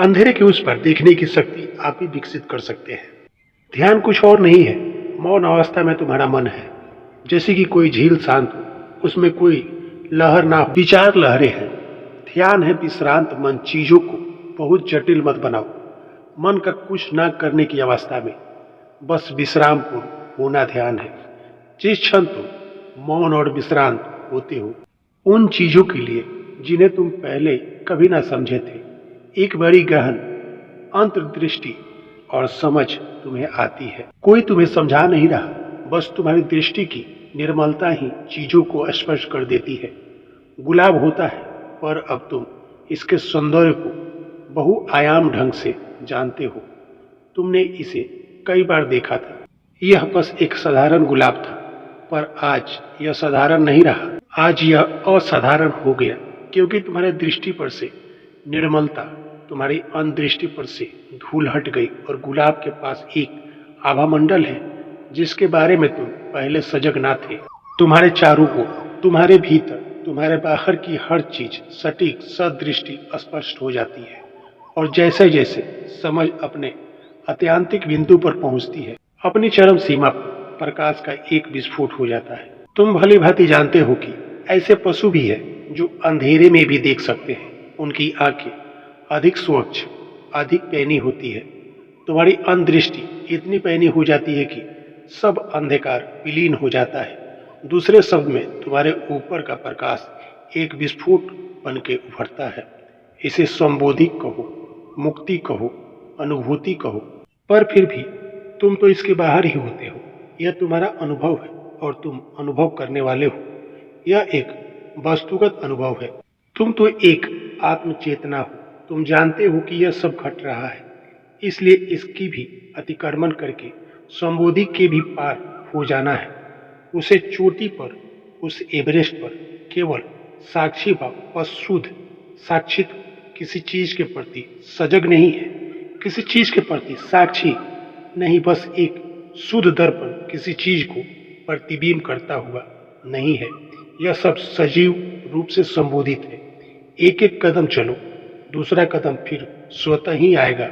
अंधेरे के उस पर देखने की शक्ति आप ही विकसित कर सकते हैं। ध्यान कुछ और नहीं है, मौन अवस्था में तुम्हारा मन है, जैसे कि कोई झील शांत हो, उसमें कोई लहर ना हो, विचार लहरे हैं। ध्यान है विश्रांत मन, चीजों को बहुत जटिल मत बनाओ। मन का कुछ ना करने की अवस्था में बस विश्राम पूर्ण होना ध्यान है। जिस क्षण तुम मौन और विश्रांत होते हो, उन चीजों के लिए जिन्हें तुम पहले कभी ना समझे थे, एक बड़ी गहन अंतर्दृष्टि और समझ तुम्हें आती है। कोई तुम्हें समझा नहीं रहा, बस तुम्हारी दृष्टि की निर्मलता ही चीजों को स्पर्श कर देती है। गुलाब होता है, पर अब तुम इसके सौंदर्य को बहुआयाम ढंग से जानते हो। तुमने इसे कई बार देखा था। यह बस एक साधारण गुलाब था, पर आज यह साधारण नहीं रहा। आज यह असाधारण हो गया, क्योंकि तुम्हारे दृष्टि पर से निर्मलता, तुम्हारी अंतर्दृष्टि पर से धूल हट गई और गुलाब के पास एक आभामंडल है जिसके बारे में तुम पहले सजग ना थे। तुम्हारे चारों ओर, तुम्हारे भीतर, तुम्हारे बाहर की हर चीज सटीक सदृष्टि स्पष्ट हो जाती है, और जैसे जैसे समझ अपने अत्यांतिक बिंदु पर पहुंचती है, अपनी चरम सीमा पर प्रकाश का एक विस्फोट हो जाता है। तुम भली भांति जानते हो कि ऐसे पशु भी हैं जो अंधेरे में भी देख सकते हैं। उनकी आंखें अधिक स्वच्छ, अधिक पैनी होती है। तुम्हारी अंतर्दृष्टि इतनी पैनी हो जाती है कि सब अंधकार विलीन हो जाता है। दूसरे शब्द में, तुम्हारे ऊपर का प्रकाश एक विस्फोट बन के उभरता है। इसे संबोधि कहो, मुक्ति कहो, अनुभूति कहो, पर फिर भी तुम तो इसके बाहर ही होते हो। यह तुम्हारा अनुभव है और तुम अनुभव करने वाले हो। यह एक वस्तुगत अनुभव है। तुम तो एक आत्मचेतना हो। तुम जानते हो कि यह सब घट रहा है, इसलिए इसकी भी अतिक्रमण करके संबोधि के भी पार हो जाना है। उसे चोटी पर, उस एवरेस्ट पर केवल साक्षी भाव, बस शुद्ध साक्षित, किसी चीज के प्रति सजग नहीं है, किसी चीज के प्रति साक्षी नहीं, बस एक शुद्ध दर्पण किसी चीज को प्रतिबिंब करता हुआ नहीं है। यह सब सजीव रूप से संबोधित है। एक एक कदम चलो, दूसरा कदम फिर स्वतः ही आएगा।